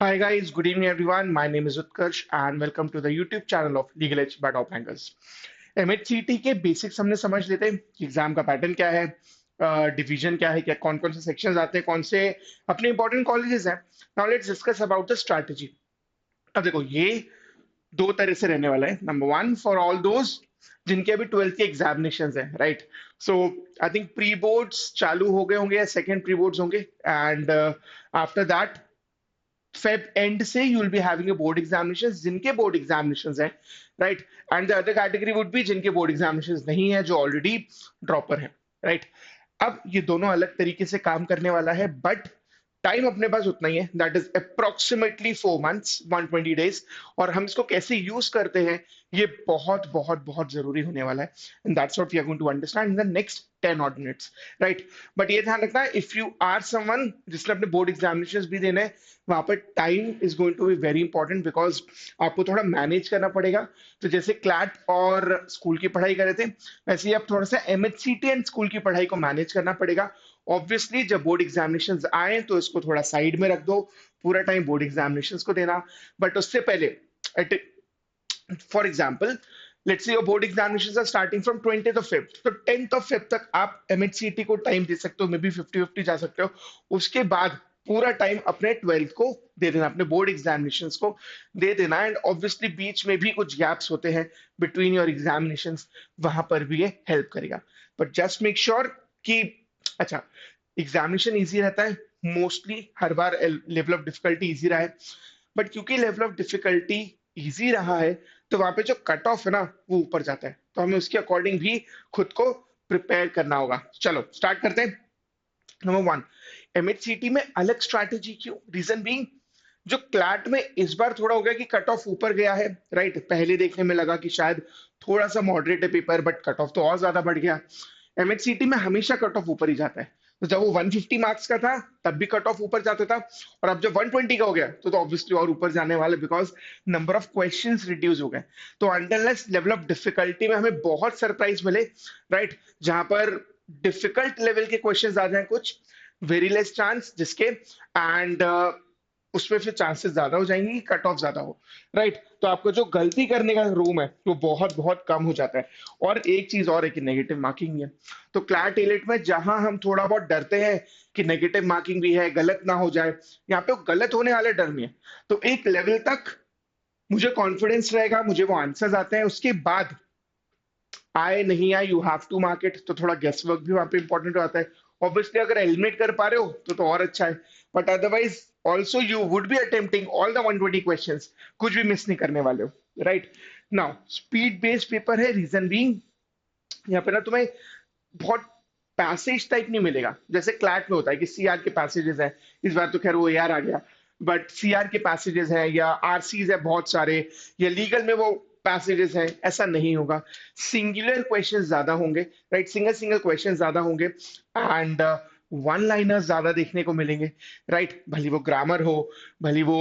Hi guys, good evening everyone. My name is Utkarsh and welcome to the YouTube channel of Legal Edge by Top Rankers. MHCT के basics हमने समझ लेते हैं कि exam का pattern क्या है, डिवीजन क्या है, क्या कौन कौन से सेक्शंस आते हैं, कौन से अपने इंपॉर्टेंट कॉलेजेस हैं. Now let's discuss about the strategy. अब देखो ये दो तरह से रहने वाला है. Number one, for all those जिनके अभी 12th के एग्जामिनेशंस हैं, right. So I think pre boards चालू हो गए होंगे या सेकेंड प्री बोर्ड्स होंगे, and after that Feb end से you will be having a board examination जिनके बोर्ड एग्जामिनेशन है, right. And the other category would be जिनके बोर्ड एग्जामिनेशन नहीं है, जो ऑलरेडी ड्रॉपर है, राइट. अब ये दोनों अलग तरीके से काम करने वाला है, बट टाइम अपने पास उतना ही है, that is approximately 4 months 120 days. और हम इसको कैसे यूज करते हैं ये बहुत बहुत बहुत जरूरी होने वाला है, and that's what we are going to understand in the next 10 odd minutes, right. But ये ध्यान रखना, इफ यू आर समवन जिसने अपने बोर्ड एग्जामिनेशन भी देने हैं, वहां पर time is going to be very important, because आपको थोड़ा मैनेज करना पड़ेगा. तो जैसे क्लैट और स्कूल की पढ़ाई कर रहे थे, वैसे ही आप थोड़ा सा एमएचसीटी एंड स्कूल की पढ़ाई को मैनेज करना पड़ेगा. ऑब्वियसली जब बोर्ड एग्जामिनेशंस आए तो इसको थोड़ा साइड में रख दो, पूरा टाइम बोर्ड एग्जामिनेशंस को देना. बट उससे पहले, for example, let's say your board examinations are starting from 20th of Feb, तो 10th ऑफ फेब तक आप एमएचसीटी को टाइम दे सकते हो, मे बी 50-50 जा सकते हो. उसके बाद पूरा टाइम अपने 12th को दे देना, अपने बोर्ड एग्जामिनेशंस को दे देना. एंड ऑब्वियसली बीच में भी कुछ गैप्स होते हैं बिटवीन योर एग्जामिनेशंस, वहां पर भी ये हेल्प करेगा. बट जस्ट मेक श्योर कि, अच्छा, एग्जामिनेशन इजी रहता है mostly, her bar level of difficulty easy रहा है. बट क्योंकि लेवल ऑफ डिफिकल्टी इजी रहा है, तो वहां पे जो कट ऑफ है ना, वो ऊपर जाता है, तो हमें उसके अकॉर्डिंग भी खुद को प्रिपेयर करना होगा. चलो स्टार्ट करते हैं. नंबर वन, एमएचसीटी में अलग स्ट्रैटेजी क्यों? रीजन बीइंग, जो क्लैट में इस बार थोड़ा हो गया कि कट ऑफ ऊपर गया है, राइट. पहले देखने में लगा कि शायद थोड़ा सा मॉडरेट है पेपर, बट कट ऑफ तो और ज्यादा बढ़ गया. एमएचसीटी में हमेशा कट ऑफ ऊपर ही जाता है. तो जब वो 150 मार्क्स का था तब भी कट ऑफ ऊपर जाता था, और अब जब 120 का हो गया तो ऑब्वियसली और ऊपर जाने वाले, because number of questions reduce हो गए. तो अनटिल लेवल ऑफ डिफिकल्टी में हमें बहुत सरप्राइज मिले, राइट, जहां पर डिफिकल्ट लेवल के क्वेश्चंस आ जाए कुछ, वेरी लेस चांस जिसके, एंड उसमें फिर चांसेस ज्यादा हो जाएंगे कि कट ऑफ ज्यादा हो, राइट. तो आपको जो गलती करने का रूम है वो बहुत बहुत कम हो जाता है. और एक चीज और है कि नेगेटिव मार्किंग है. तो क्लैट एलिट में जहां हम थोड़ा बहुत डरते हैं कि नेगेटिव मार्किंग भी है, गलत ना हो जाए, यहाँ पे वो गलत होने वाले डर नहीं है. तो एक लेवल तक मुझे कॉन्फिडेंस रहेगा, मुझे वो आंसर्स आते हैं, उसके बाद आए नहीं आए you have to mark it, तो थोड़ा गेस वर्क भी वहां पे इंपॉर्टेंट हो जाता है. ऑब्वियसली अगर एलिमिनेट कर पा रहे हो तो और अच्छा है, but otherwise also you would be attempting all the 120 questions, कुछ भी मिस नहीं करने वाले हो, right. Now speed based paper है, रीजन बीइंग, यहाँ पे ना तुम्हें बहुत पैसेज टाइप नहीं मिलेगा जैसे क्लैट में होता है कि सीआर के पैसेजेस है. इस बार तो खैर वो एआर आ गया, बट सीआर के पैसेजेस हैं या आरसीज है बहुत सारे, या लीगल में वो पैसेजेस हैं, ऐसा नहीं होगा. सिंगुलर क्वेश्चन ज्यादा होंगे, राइट, सिंगल सिंगल क्वेश्चन ज्यादा होंगे, एंड वन लाइनर ज्यादा देखने को मिलेंगे, राइट. भले वो ग्रामर हो, भले वो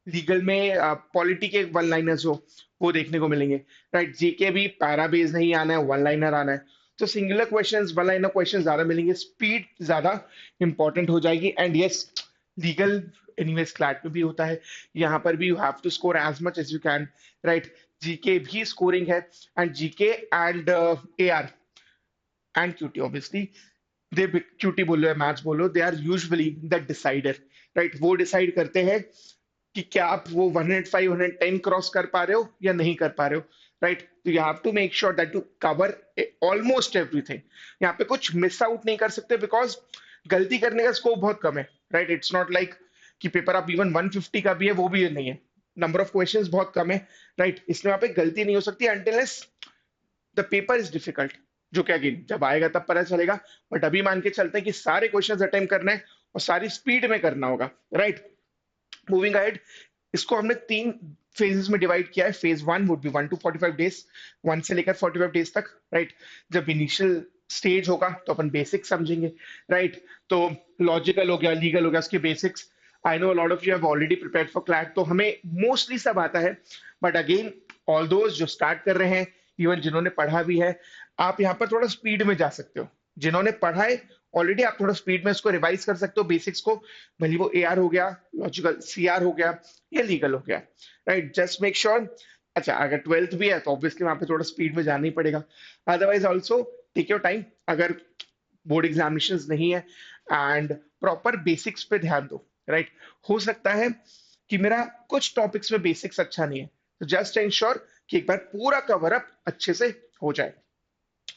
लीगल में पॉलिटी के वन लाइनर्स हो, वो देखने को मिलेंगे, राइट. जीके भी पैरा बेस नहीं आना है, वन लाइनर आना है. तो singular questions, one liner question ज्यादा मिलेंगे, स्पीड ज्यादा इंपॉर्टेंट हो जाएगी. And yes, legal anyways CLAT में भी होता है, यहाँ पर भी you have to score as much as you can, right. GK भी स्कोरिंग है, and GK and AR and QT, obviously they, QT बोलो या मैथ्स बोलो, they are usually the decider, right. वो डिसाइड करते हैं कि क्या आप वो 105 110 क्रॉस कर पा रहे हो या नहीं कर पा रहे हो, राइट. तो you have to make sure that you cover almost everything. यहाँ पे कुछ मिस आउट नहीं कर सकते, बिकॉज गलती करने का स्कोप बहुत कम है, राइट. इट्स नॉट लाइक कि पेपर आप इवन 150 का भी है वो भी नहीं है, नंबर ऑफ क्वेश्चंस बहुत कम है, राइट. इसमें यहाँ पे गलती नहीं हो सकती until the paper is difficult, जो कि अगेन जब आएगा तब पता चलेगा. बट अभी मान के चलते हैं कि सारे क्वेश्चंस अटेम्प्ट करने हैं और सारी स्पीड में करना होगा, राइट. मूविंग अहेड, इसको हमने 3 फेजेस में डिवाइड किया है. Phase one would be 1 to 45 days, 1 से लेकर 45 डेज तक, राइट. जब इनिशियल स्टेज होगा तो अपन बेसिक्स समझेंगे, राइट. तो लॉजिकल हो गया, लीगल हो गया, उसके basics. I know lot of you have already prepared for CLAT, तो हमें मोस्टली सब आता है. बट अगेन, ऑल दोज जो स्टार्ट कर रहे हैं, इवन जिन्होंने पढ़ा भी है, आप यहाँ पर थोड़ा स्पीड में जा सकते हो. जिन्होंने पढ़ा है ऑलरेडी आप थोड़ा स्पीड में उसको रिवाइज कर सकते हो बेसिक्स को, भले वो एआर हो गया, लॉजिकल सीआर हो गया या लीगल हो गया, राइट? Just make sure. अच्छा, अगर ट्वेल्थ भी है तो ऑब्वियसली वहां पे थोड़ा स्पीड में जाना ही पड़ेगा। Otherwise also take your time. अगर बोर्ड एग्जामिनेशन नहीं है एंड प्रॉपर बेसिक्स पे ध्यान दो, राइट? हो सकता है कि मेरा कुछ टॉपिक्स में बेसिक्स अच्छा नहीं है, तो जस्ट इंश्योर कि एक बार पूरा कवर अप अच्छे से हो जाए।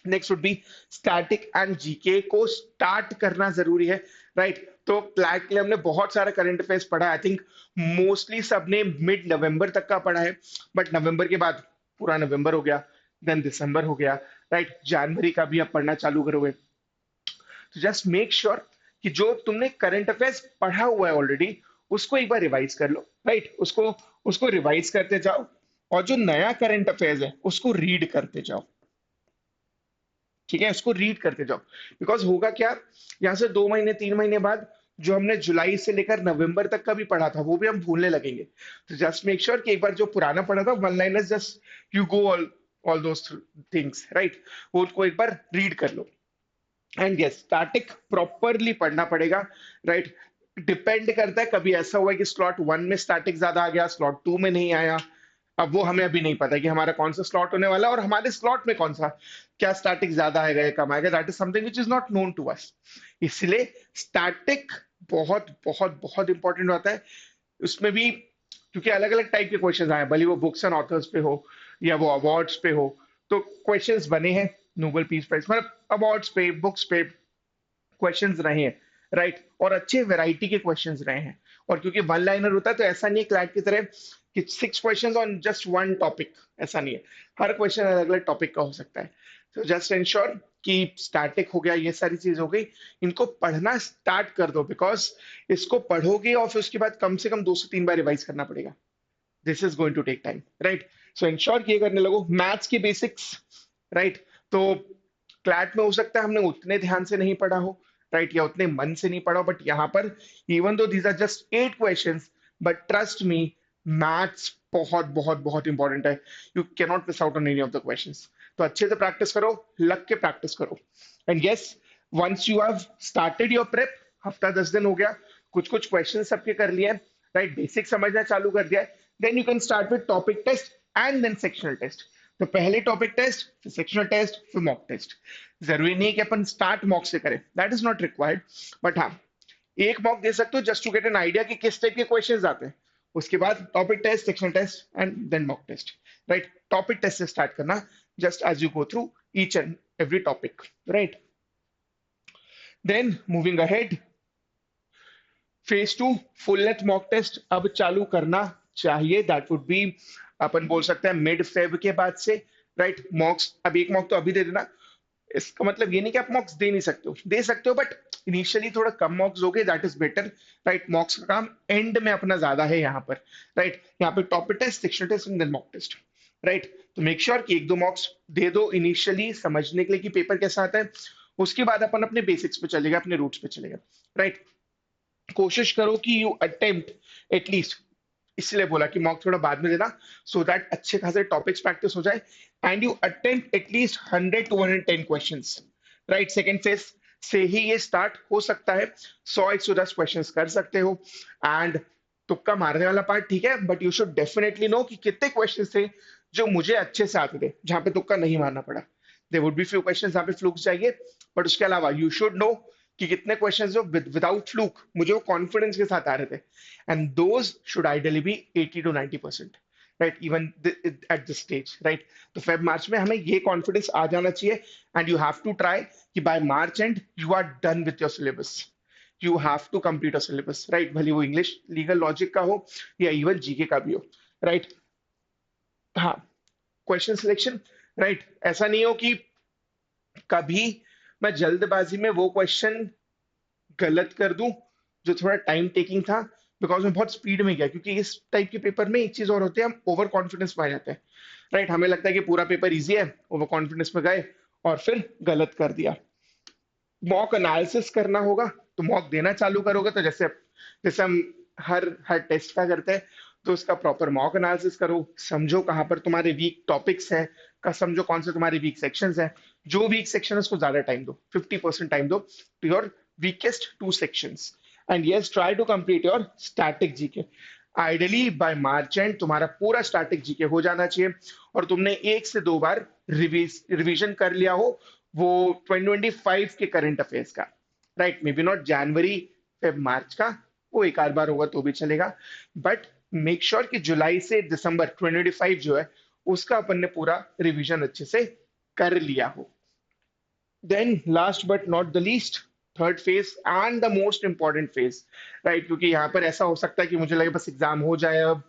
Next would be static and GK को स्टार्ट करना जरूरी है, राइट? तो क्लैट के लिए हमने बहुत सारा करंट अफेयर्स पढ़ा, आई थिंक मोस्टली सबने मिड नवंबर तक का पढ़ा है, बट नवंबर के बाद पूरा नवंबर हो गया, देन दिसंबर हो गया, राइट? जनवरी का भी आप पढ़ना चालू करोगे, तो जस्ट मेक श्योर कि जो तुमने करंट अफेयर्स पढ़ा हुआ है ऑलरेडी उसको एक बार रिवाइज कर लो, राइट? उसको उसको रिवाइज करते जाओ, और जो नया करंट अफेयर्स है उसको रीड करते जाओ, ठीक है? उसको रीड करते जाओ। बिकॉज होगा क्या, यहाँ से 2 महीने 3 महीने बाद जो हमने जुलाई से लेकर नवंबर तक का भी पढ़ा था वो भी हम भूलने लगेंगे। तो जस्ट मेक श्योर कि एक बार जो पुराना पढ़ा था one liners, just you go all those things, right? वो उनको एक बार रीड कर लो। एंड यस, स्टैटिक प्रॉपरली पढ़ना पड़ेगा, राइट? डिपेंड करता है, कभी ऐसा हुआ है कि स्लॉट 1 में स्टैटिक ज्यादा आ गया, स्लॉट 2 में नहीं आया। अब वो हमें अभी नहीं पता कि हमारा कौन सा स्लॉट होने वाला है और हमारे स्लॉट में कौन सा, क्या स्टैटिक ज्यादा आएगा या कम आएगा, that is something which is not known to us. इसलिए स्टैटिक बहुत बहुत बहुत इंपॉर्टेंट होता है। उसमें भी क्योंकि अलग अलग टाइप के क्वेश्चन आए, भले वो बुक्स एंड ऑथर्स पे हो या वो अवार्ड्स पे हो, तो क्वेश्चंस बने हैं नोबेल पीस प्राइज, मतलब अवार्ड्स पे, बुक्स पे क्वेश्चंस रहे हैं, राइट? और अच्छे वैरायटी के क्वेश्चंस रहे हैं। और क्योंकि वन लाइनर होता है तो ऐसा नहीं है क्लैट की तरह कि 6 questions on just one topic, ऐसा नहीं है। हर क्वेश्चन अलग अलग टॉपिक का हो सकता है। तो जस्ट इंश्योर कि स्टैटिक हो गया, ये सारी चीज हो गई, इनको पढ़ना स्टार्ट कर दो, बिकॉज इसको पढ़ोगे और फिर उसके बाद कम से कम 2 से 3 बार रिवाइज करना पड़ेगा। This is going to take time, right? So ensure कि ये करने लगो। मैथ्स के बेसिक्स, राइट? तो क्लैट में हो सकता है हमने उतने ध्यान से नहीं पढ़ा हो, राइट? या उतने मन से नहीं पढ़ा हो, बट यहाँ पर even though these are just 8 questions, but trust me, maths बहुत बहुत बहुत इंपॉर्टेंट है। You can not miss out on any of the questions. तो अच्छे से प्रैक्टिस करो, लग के प्रैक्टिस करो। And yes, once you have started your prep, हफ्ता 10 दिन हो गया, कुछ कुछ क्वेश्चन सबके कर लिए, राइट? बेसिक समझना चालू कर दिया है, then you can start with topic test and then sectional test. तो पहले टॉपिक टेस्ट, फिर सेक्शनल टेस्ट, फिर मॉक टेस्ट। जरूरी नहीं है कि अपन स्टार्ट मॉक से करें, that is not required, but हाँ, एक मॉक दे सकते हो just to get an idea कि किस टाइप के क्वेश्चंस आते हैं। उसके बाद topic test, sectional test and then mock test, right? Topic test से स्टार्ट करना, just as you go through each and every topic, right? Then moving ahead, phase 2 full length mock test अब चालू करना चाहिए। दैट वुड बी, अपन बोल सकते हैं mid Feb के बाद से, राइट? मॉक्स, अब एक मॉक तो अभी दे देना, इसका मतलब ये नहीं कि आप मॉक्स दे नहीं सकते हो, दे सकते हो, बट इनिशियली थोड़ा कम मॉक्स दोगे, दैट इज बेटर, राइट? मॉक्स का काम एंड में अपना ज्यादा है यहाँ पर, राइट? यहाँ पे topic test, sectional test and then mock test, right? तो मेक श्योर कि 1-2 मॉक्स दे दो इनिशियली, समझने के लिए कि पेपर कैसा आता है। उसके बाद अपन अपने बेसिक्स पे चलेगा, अपने रूट्स पे चलेगा, राइट? कोशिश करो कि यू अटेम्प्ट एटलीस्ट, इसलिए बोला कि मॉक थोड़ा बाद में देना, सो दैट अच्छे खासे टॉपिक्स प्रैक्टिस हो जाए, and you attempt at least 100 to 110 questions, right? Second phase से ही ये स्टार्ट हो सकता है, 100-110 क्वेश्चंस कर सकते हो। एंड तुक्का मारने वाला पार्ट ठीक है, but you should definitely know कि कितने क्वेश्चंस थे जो मुझे अच्छे से आते थे, जहां पे तुक्का नहीं मारना पड़ा। There would be few questions जहां पे फ्लूक चाहिए, बट उसके अलावा यू शुड नो कि कितने क्वेश्चंस जो विदाउट फ्लूक मुझे वो कॉन्फिडेंस के साथ आ रहे थे, and those should ideally be 80 to 90%, right? Even at this stage, right? तो फेब मार्च में हमें ये कॉन्फिडेंस आ जाना चाहिए, and you have to try कि by March end you are done with your syllabus. You have to complete a syllabus, right? भले वो इंग्लिश लीगल लॉजिक का हो या इवन जीके का भी हो, राइट? हाँ, क्वेश्चन सिलेक्शन, राइट? ऐसा नहीं हो कि कभी मैं जल्दबाजी में वो क्वेश्चन गलत कर दूं जो थोड़ा टाइम टेकिंग था, बिकॉज मैं बहुत स्पीड में गया। क्योंकि इस टाइप के पेपर में एक चीज और होती है, हम ओवर कॉन्फिडेंस में आ जाते हैं, राइट? हमें लगता है कि पूरा पेपर इजी है, ओवर कॉन्फिडेंस में गए और फिर गलत कर दिया। मॉक एनालिसिस करना होगा, तो मॉक देना चालू करोगे तो जैसे जैसे हम हर टेस्ट का करते हैं, तो उसका प्रॉपर मॉक एनालिसिस करो, समझो कहाँ पर तुम्हारे वीक टॉपिक्स हैं, का समझो कौन से तुम्हारे वीक सेक्शंस हैं, जो वीक सेक्शन है उसको ज्यादा टाइम दो, 50% टाइम दो to your weakest two sections. And yes, try to complete your static GK. Ideally by March end तुम्हारा पूरा स्टैटिक जीके हो जाना चाहिए, और तुमने एक से दो बार रिवीजन कर लिया हो वो 2025 के करंट अफेयर्स का, right? May be not January Feb March का, वो एक आध बार होगा तो भी चलेगा, बट मेक श्योर कि जुलाई से दिसंबर 2025 जो है उसका अपन ने पूरा रिवीजन अच्छे से कर लिया हो। Then last but not the least, third phase and the most important phase, right? क्योंकि यहाँ पर ऐसा हो सकता है कि मुझे लगे बस एग्जाम हो जाए अब,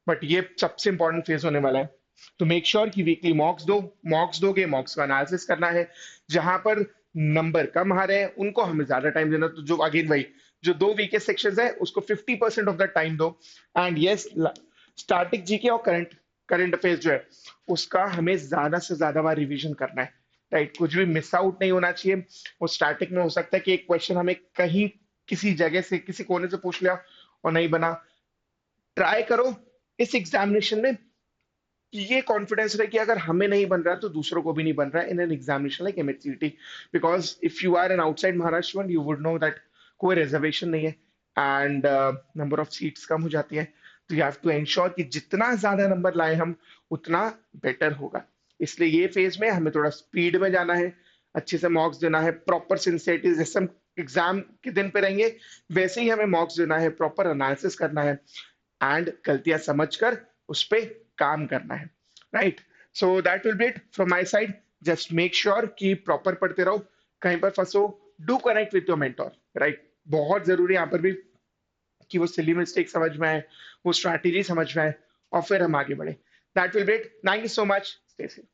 बट ये सबसे इंपॉर्टेंट फेज होने वाला है। तो मेक श्योर कि वीकली मॉक्स दो, मॉक्स दोगे, मॉक्स का एनालिसिस करना है। जहां पर नंबर कम आ रहे हैं उनको हमें ज्यादा टाइम देना, तो जो अगेन वही, जो दो वीकेस्ट सेक्शंस है उसको 50% ऑफ द टाइम दो। एंड यस, स्टैटिक जीके और करंट करंट अफेयर्स जो है उसका हमें ज्यादा से ज्यादा बार रिवीजन करना है, राइट? कुछ भी मिस आउट नहीं होना चाहिए। वो स्टैटिक में हो सकता है कि एक क्वेश्चन हमें कहीं किसी जगह से किसी कोने से पूछ लिया और नहीं बना। ट्राई करो इस एग्जामिनेशन में ये कॉन्फिडेंस रहे कि अगर हमें नहीं बन रहा तो दूसरों को भी नहीं बन रहा in an examination like MHCT, because if you are an outside Maharashtra you would know that कोई रिजर्वेशन नहीं है एंड नंबर ऑफ सीट्स कम हो जाती है। तो यू हैव टू एंश्योर कि जितना ज्यादा नंबर लाए हम उतना बेटर होगा। इसलिए ये फेज में हमें थोड़ा स्पीड में जाना है, अच्छे से मॉक्स देना है, प्रॉपर सिंसियरिटी, जैसे हम एग्जाम के दिन पे रहेंगे वैसे ही हमें मॉक्स देना है, प्रॉपर एनालिसिस करना है एंड गलतियां समझकर उस पर काम करना है, right? So that will be it from my side. Just make sure कि प्रॉपर पढ़ते रहो, कहीं पर फंसो, do connect with your mentor, right? बहुत जरूरी है यहाँ पर भी कि वो सिली मिस्टेक समझ में आए, वो स्ट्रैटेजी समझ में आए, और फिर हम आगे बढ़े। That will be it. Thank you so much, stay safe.